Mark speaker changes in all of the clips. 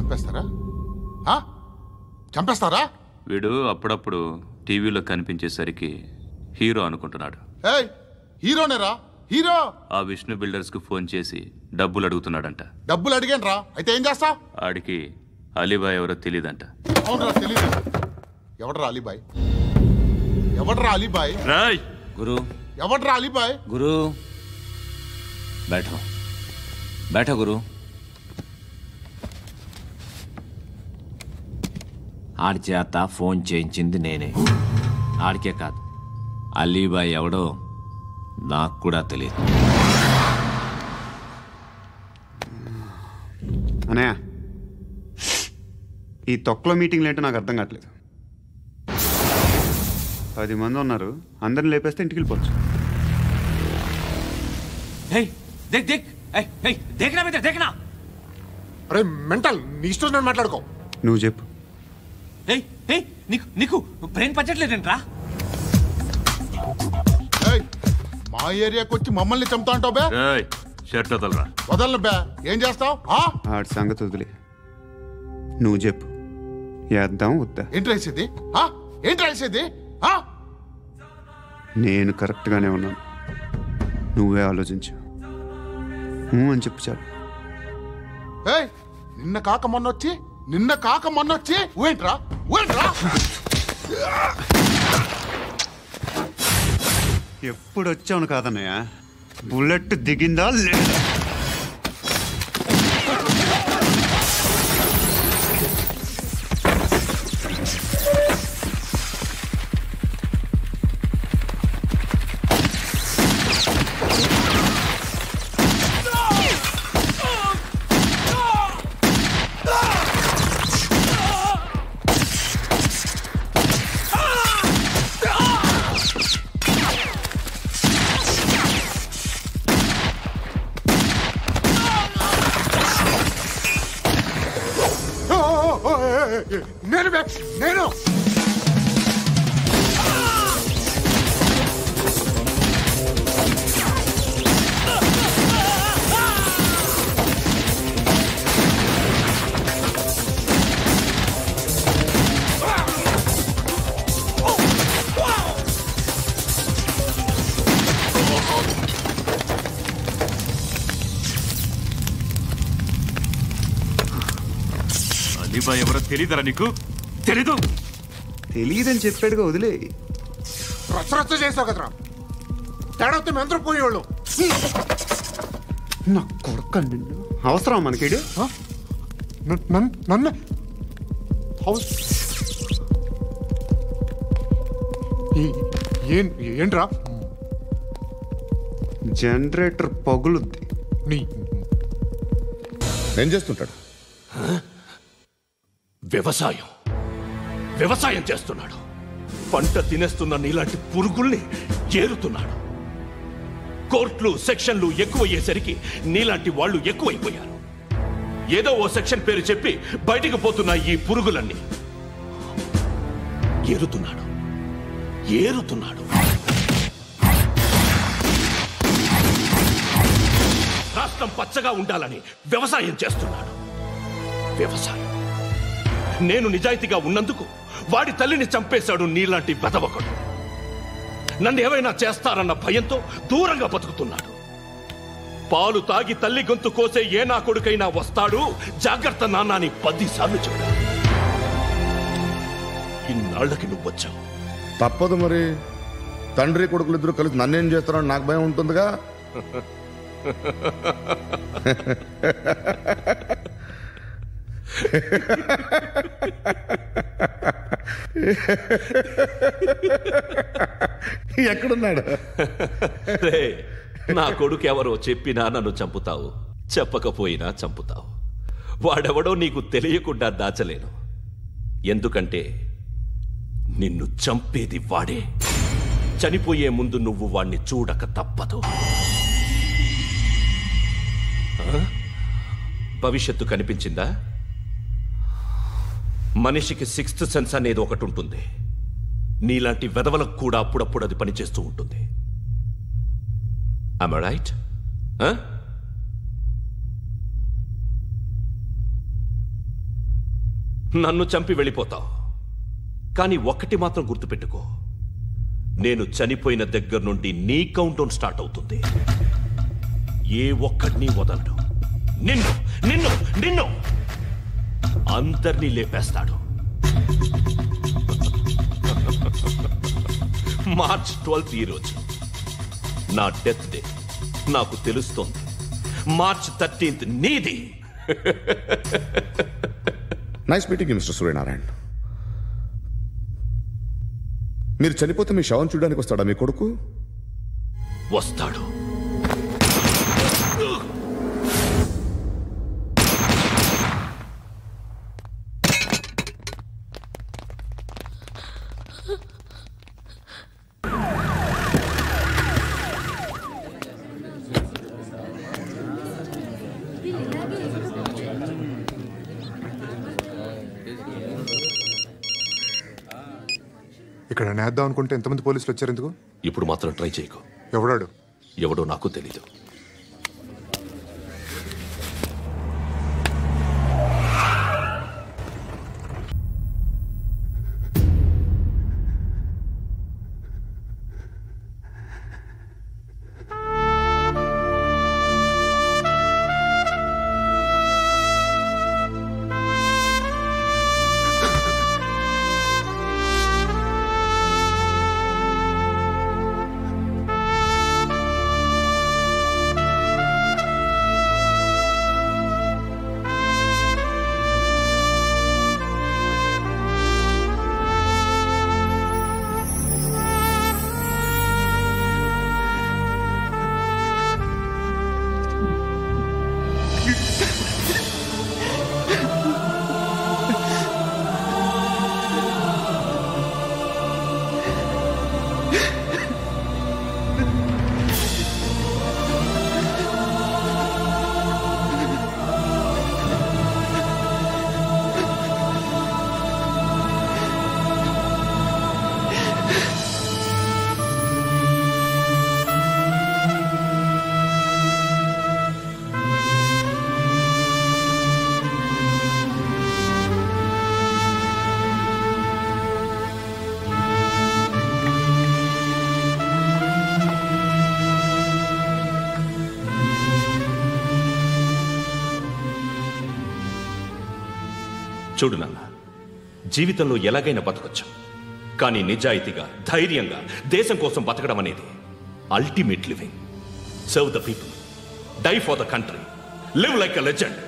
Speaker 1: చంపేస్తారా? చంపేస్తారా?
Speaker 2: వీడు అప్పుడప్పుడు టీవీలో కనిపించేసరికి హీరో అనుకుంటున్నాడు.
Speaker 1: హీరోనేరా? హీరో
Speaker 2: ఆ విష్ణు బిల్డర్స్ కు ఫోన్ చేసి డబ్బులు అడుగుతున్నాడంట.
Speaker 1: డబ్బులు అడిగాను రా, అయితే ఏం చేస్తా?
Speaker 2: ఆడికి అలీబాయ్ ఎవరో తెలియదంట.
Speaker 1: అవునరా, తెలీదు. ఎవడరా అలీబాయ్? ఎవడరా అలీబాయ్?
Speaker 2: రాయ్
Speaker 3: గురు.
Speaker 1: ఎవడరా అలీబాయ్?
Speaker 3: గురు बैठो बैठो गुरु. ఆడి చేత ఫోన్ చేయించింది నేనే. ఆడికే కాదు, అలీబాయ్ ఎవడో నాకు కూడా తెలియదు.
Speaker 4: అనయ్య, ఈ తొక్కలో మీటింగ్లు ఏంటో నాకు అర్థం కావట్లేదు. 10 మంది ఉన్నారు, అందరిని లేపేస్తే ఇంటికి వెళ్ళిపోవచ్చు.
Speaker 3: देख देख देखना बेटा देखना.
Speaker 1: అరే మెంటల్, నీ ఇష్టం నేను మాట్లాడుకో.
Speaker 4: నువ్వు చెప్పు.
Speaker 3: నీకు బ్రెయిన్ పచ్చట్లేదంట్రా?
Speaker 1: మా ఏరియాకి వచ్చి మమ్మల్ని చంపుతా అంటావు బే?
Speaker 2: షర్ట్ వదలరా.
Speaker 1: వదలను బే. ఏం చేస్తావు?
Speaker 4: ఆడి సంగతి వదిలే, నువ్వు చెప్పు. వేద్దాం వద్దా?
Speaker 1: ఏంటి రాసేది? ఏంటి రాసేది?
Speaker 4: నేను కరెక్ట్గానే ఉన్నాను, నువ్వే ఆలోచించు. అని చెప్పు చాలు.
Speaker 1: నిన్న కాక మొన్నొచ్చి ఊయంట్రా.
Speaker 4: ఎప్పుడు వచ్చావును కాదన్నయ్య, బుల్లెట్ దిగిందా లేదా?
Speaker 1: నేను
Speaker 2: అలీబాయ్ ఎవరో తెలీదరా నీకు?
Speaker 4: తెలియదని చెప్పాడుగా, వదిలే.
Speaker 1: రచ్చ చేసావు కదరా, తేడా వస్తే మెంతరం పోయేవాళ్ళు.
Speaker 4: నా కొడుక, నిన్ను అవసరం మనకిడు.
Speaker 1: నన్ను ఏంట్రా?
Speaker 4: జనరేటర్ పగులుద్ది.
Speaker 1: ఏం చేస్తుంటాడు?
Speaker 5: వ్యవసాయం చేస్తున్నాడు. పంట తినేస్తున్న నీలాంటి పురుగుల్ని చేరుతున్నాడు. కోర్టులు సెక్షన్లు ఎక్కువయ్యేసరికి నీలాంటి వాళ్ళు ఎక్కువైపోయారు. ఏదో ఓ సెక్షన్ పేరు చెప్పి బయటికి పోతున్న ఈ పురుగులన్నీ ఏరుతున్నాడు. రాష్ట్రం పచ్చగా ఉండాలని వ్యవసాయం చేస్తున్నాడు. నేను నిజాయితీగా ఉన్నందుకు వాడి తల్లిని చంపేశాడు నీలాంటి వెధవకుడు. నన్ను ఏమైనా చేస్తారన్న భయంతో దూరంగా బతుకుతున్నాడు. పాలు తాగి తల్లి గొంతు కోసే ఏ నా కొడుకైనా వస్తాడు, జాగ్రత్త నాన్న అని 10 సార్లు చెప్పాడు. ఇన్నాళ్లకి నువ్వు వచ్చావు.
Speaker 6: తప్పదు మరి, తండ్రి కొడుకులు ఇద్దరు కలిసి నన్నేం చేస్తారని నాకు భయం ఉంటుందిగా. ఎక్కడున్నాడు?
Speaker 5: నా కొడుకు ఎవరో చెప్పినా నన్ను చంపుతావు, చెప్పకపోయినా చంపుతావు. వాడెవడో నీకు తెలియకుండా దాచలేను. ఎందుకంటే నిన్ను చంపేది వాడే. చనిపోయే ముందు నువ్వు వాణ్ణి చూడక తప్పదు. భవిష్యత్తు కనిపించిందా? మనిషికి 6th సెన్స్ అనేది ఒకటి ఉంటుంది. నీలాంటి వెధవలకు కూడా అప్పుడప్పుడు అది పనిచేస్తూ ఉంటుంది. Am I right? నన్ను చంపి వెళ్ళిపోతావు. కానీ ఒక్కటి మాత్రం గుర్తుపెట్టుకో, నేను చనిపోయిన దగ్గర నుండి నీ కౌంటౌన్ స్టార్ట్ అవుతుంది. ఏ ఒక్కడిని వదలడు. నిన్ను నిన్ను నిన్ను అందరినీ లేపేస్తాడు. మార్చ్ 12 ఈ రోజు నా డెత్ డే. నాకు తెలుస్తోంది మార్చ్ 13 నీది.
Speaker 6: Nice meeting mister Suryanarayana. మీరు చనిపోతే మీ శవం చూడడానికి వస్తాడా మీ కొడుకు?
Speaker 5: వస్తాడు.
Speaker 1: ఇక్కడ నేద్దాం అనుకుంటే ఎంతమంది పోలీసులు వచ్చారు ఎందుకు?
Speaker 5: ఇప్పుడు మాత్రం ట్రై చేయకు.
Speaker 1: ఎవడాడు?
Speaker 5: ఎవడో నాకు తెలీదు. చూడు నాన్న, జీవితంలో ఎలాగైనా బతకొచ్చు. కానీ నిజాయితీగా, ధైర్యంగా దేశం కోసం బతకడం అనేది ultimate living. Serve the people, die for the country, live like a legend.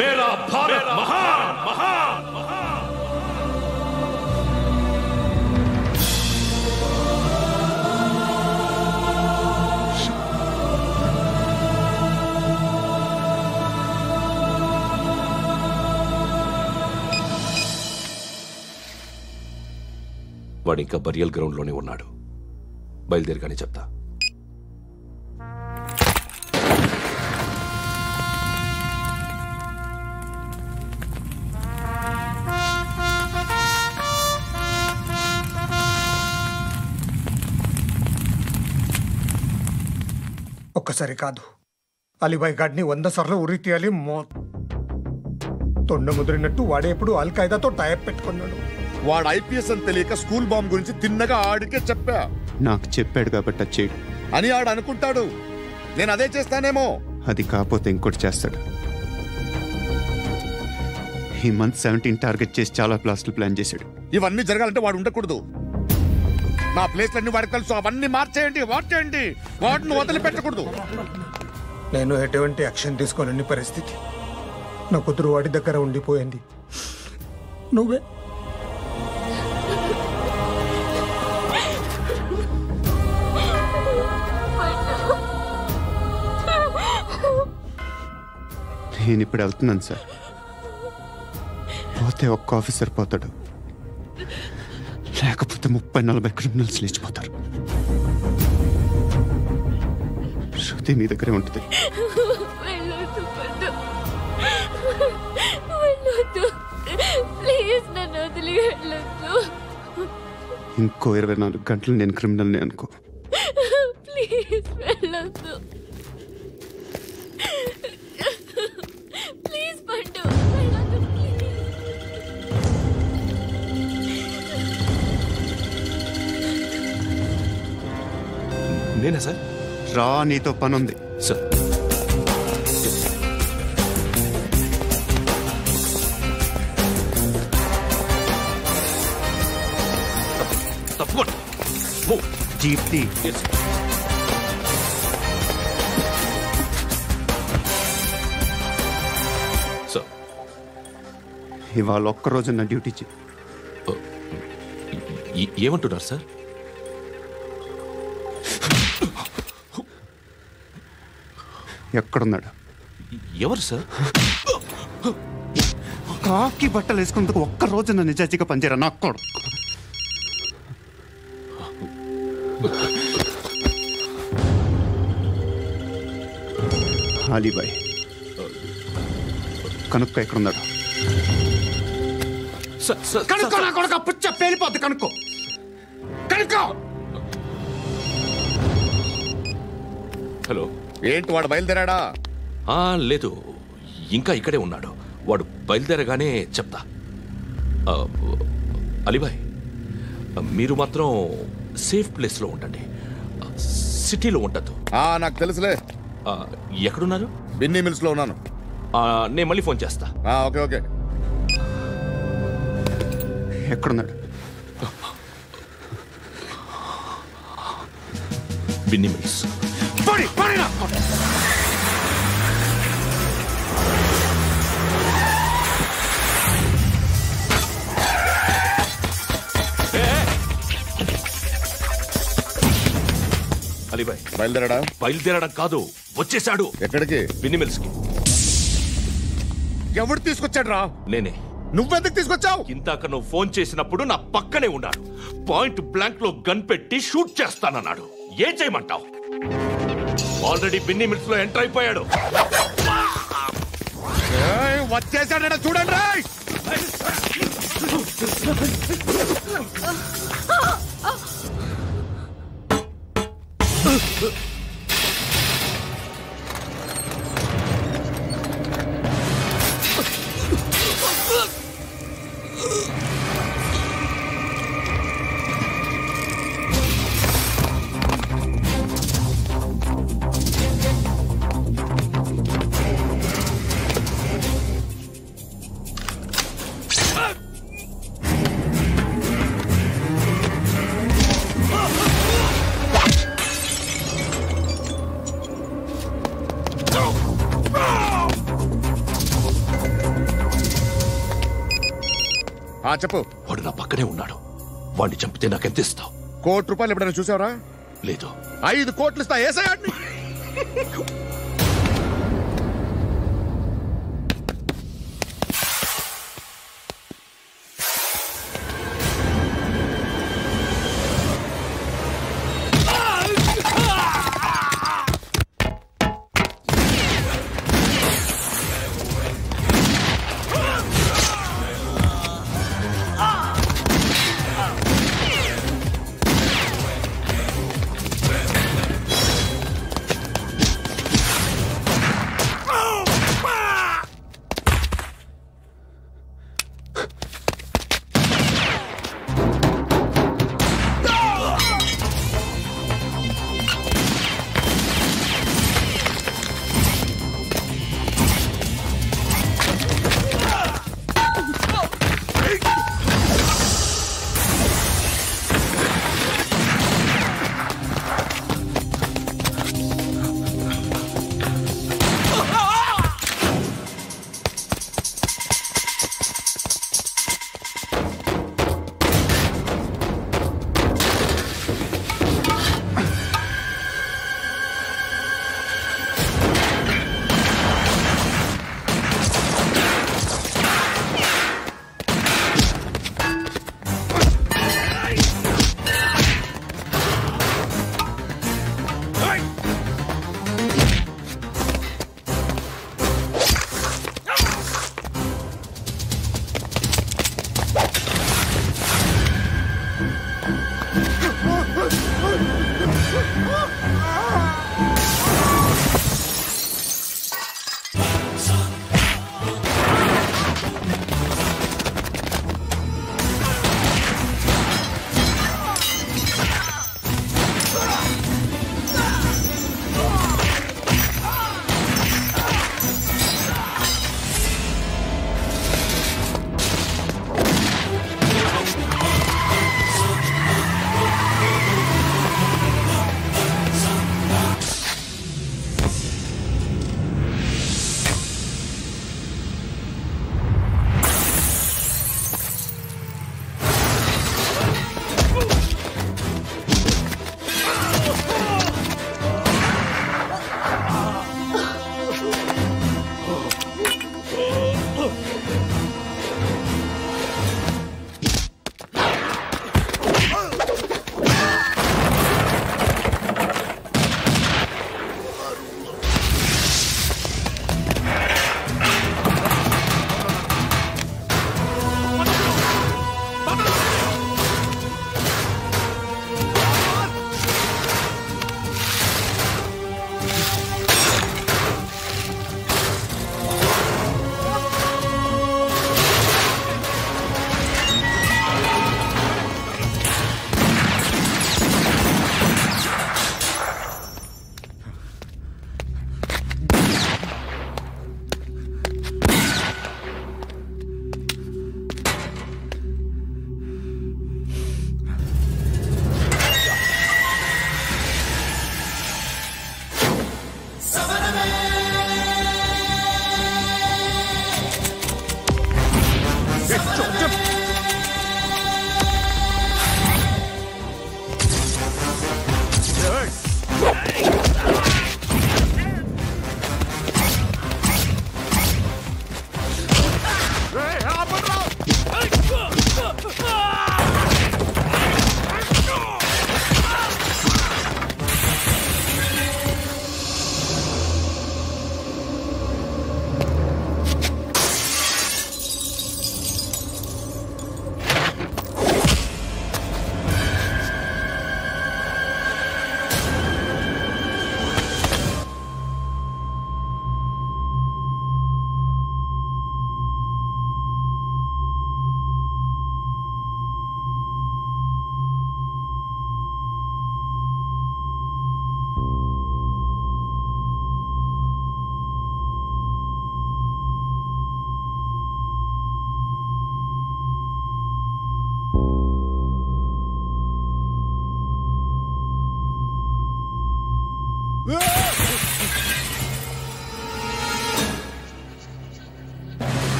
Speaker 5: మేరా భారత్ మహాన్ మహాన్ మహాన్. వాడు ఇంకా బరియల్ గ్రౌండ్లోనే ఉన్నాడు. బయలుదేరగానే చెప్తా.
Speaker 1: ఒక్కసారి కాదు, అలీబాయ్ గాడిని 100 సార్లు ఉరి తీయాలి. తొండ ముదిరినట్టు వాడేప్పుడు అల్ ఖైదాతో టైప్ పెట్టుకున్నాడు.
Speaker 6: వాడు ఐపీఎస్ అని తెలియక స్కూల్ బాంబ్ గురించి తిన్నగా ఆడికే చెప్పా.
Speaker 4: నాకు చెప్పాడు కాబట్టి అది చేయడు
Speaker 6: అని ఆడు అనుకుంటాడు. నేను అదే చేస్తానేమో.
Speaker 4: అది కాకపోతే ఇంకోటి చేస్తాడు. ఈ మంత్ 17 టార్గెట్ చేసి చాలా ప్లాస్టులు ప్లాన్ చేశాడు.
Speaker 6: ఇవన్నీ జరగాలంటే వాడు ఉండకూడదు. నా ప్లేస్లన్నీ వాడికి తెలుసు. అవన్నీ మార్చేయండి, వార్చేయండి. వాటిని వదిలిపెట్టకూడదు.
Speaker 1: నేను ఎటువంటి యాక్షన్ తీసుకోలేని పరిస్థితి. నా కూతురు వాడి దగ్గర ఉండిపోయింది. నువ్వే
Speaker 4: నేను ఇప్పుడు వెళ్తున్నాను సార్. పోతే ఒక్క ఆఫీసర్ పోతాడు, లేకపోతే 30-40 క్రిమినల్స్ లేచిపోతారు. శృతి మీ దగ్గరే ఉంటుంది. ఇంకో 24 గంటలు నేను క్రిమినల్ని అనుకో.
Speaker 7: ప్లీజ్ వెళ్ళొద్దు. ప్లీజ్ పండు వెళ్ళొద్దు.
Speaker 5: నేనా సార్?
Speaker 4: రా, నీతో పనుంది.
Speaker 5: సార్ తప్పకుండా.
Speaker 4: జీప్తి
Speaker 5: సార్
Speaker 4: ఇవాళ ఒక్కరోజు నా డ్యూటీ చేయి.
Speaker 5: ఏమంటున్నారు సార్?
Speaker 4: ఎక్కడున్నాడు?
Speaker 5: ఎవరు సార్?
Speaker 4: కాకి బట్టలు వేసుకున్నందుకు ఒక్కరోజు నా నిజాయితీగా పనిచేయరా నాకు కూడా. అలీబాయ్ కనుక్కో ఎక్కడున్నాడు. కనుక్కో నా కొడుకు, పుచ్చ పేలిపోద్ది. కనుక్కో కనుక్కో.
Speaker 5: హలో,
Speaker 6: ఏంటి వాడు బయలుదేరాడా?
Speaker 5: లేదు, ఇంకా ఇక్కడే ఉన్నాడు. వాడు బయలుదేరగానే చెప్తా. అలీబాయ్, మీరు మాత్రం సేఫ్ ప్లేస్లో ఉండండి, సిటీలో ఉండద్దు.
Speaker 6: నాకు తెలుసులే.
Speaker 5: ఎక్కడున్నారు?
Speaker 6: బిన్నీ మిల్స్ లో ఉన్నాను.
Speaker 5: నేను మళ్ళీ ఫోన్ చేస్తా.
Speaker 6: Okay okay.
Speaker 4: ఎక్కడున్నాడు?
Speaker 5: బిన్నీ మిల్స్. అలీబాయ్
Speaker 6: బయలుదేరాడా?
Speaker 5: బయలుదేరడం కాదు, వచ్చేశాడు.
Speaker 6: ఎక్కడికి?
Speaker 5: బిన్నీ మిల్స్ కి.
Speaker 6: ఎవడు తీసుకొచ్చాడు రా?
Speaker 5: నేనే.
Speaker 6: నువ్వెందుకు తీసుకొచ్చావు?
Speaker 5: ఇందాక నువ్వు ఫోన్ చేసినప్పుడు నా పక్కనే ఉన్నాడు. పాయింట్ బ్లాంక్ లో గన్ పెట్టి షూట్ చేస్తానన్నాడు. ఏం చేయమంటావు? ఆల్రెడీ బిన్నీ మిల్స్ లో ఎంటర్ అయిపోయాడు.
Speaker 6: వచ్చేసాడ చూడండి రా. చెప్పు.
Speaker 5: వాడు నా పక్కనే ఉన్నాడు. వాడిని చంపితే నాకెంత ఇస్తావు?
Speaker 6: ₹1,00,00,000 ఎప్పుడైనా చూసావరా?
Speaker 5: లేదు.
Speaker 6: 5 కోట్లు ఇస్తా. ఏసయాడిని.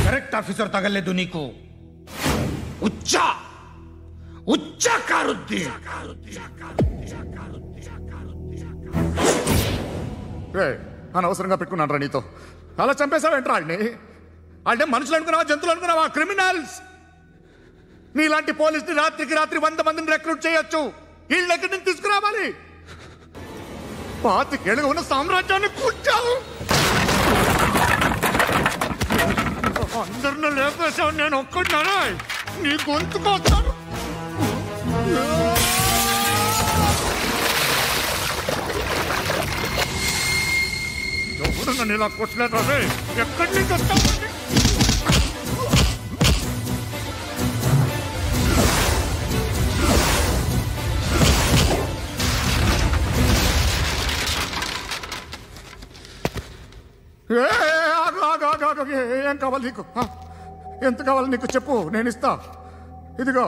Speaker 1: కరెక్ట్ ఆఫీసర్ తగలేదు నీకు. ఉచ్చా ఉచ్చా కారుద్ది.
Speaker 6: అనవసరంగా పెట్టుకున్నాను రా నీతో. అలా చంపేశావేంట్రా వాడిని? అంటే మనుషులు అనుకున్నావా, జంతువులు అనుకున్నావా? క్రిమినల్స్. నీలాంటి పోలీసుని రాత్రికి రాత్రి 100 మందిని రిక్రూట్ చేయొచ్చు. వీళ్ళ దగ్గర నుంచి తీసుకురావాలి. 25 ఏళ్ళుగా ఉన్న సామ్రాజ్యాన్ని కూర్చావు. అందరిని లేపేశావు, నేను ఒక్కడినారా? నీ గొంతుకొస్తాను. ఎవరు నన్ను ఇలా కొట్టలేదు రే? ఎక్కడి నుంచి వస్తావు? ఏం కావాలి నీకు? ఎంత కావాలి నీకు చెప్పు, నేను ఇస్తా. ఇదిగో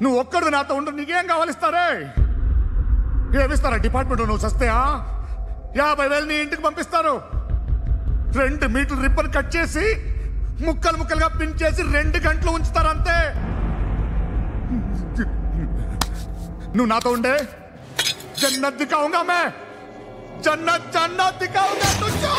Speaker 6: నువ్వు ఒక్కడు నాతో ఉండు. నీకేం కావాలి ఇస్తారే? ఏమిస్తారా డిపార్ట్మెంట్? నువ్వు సస్తేయా? 50,000 నీ ఇంటికి పంపిస్తారు. 2 మీటర్లు రిబ్బన్ కట్ చేసి ముక్కలు ముక్కలుగా పిన్ చేసి 2 గంటలు ఉంచుతారు అంతే. నువ్వు నాతో ఉండే జన్నత్ దిఖాऊंगा मैं, जन्नत जन्नत दिखाऊंगा तुझको.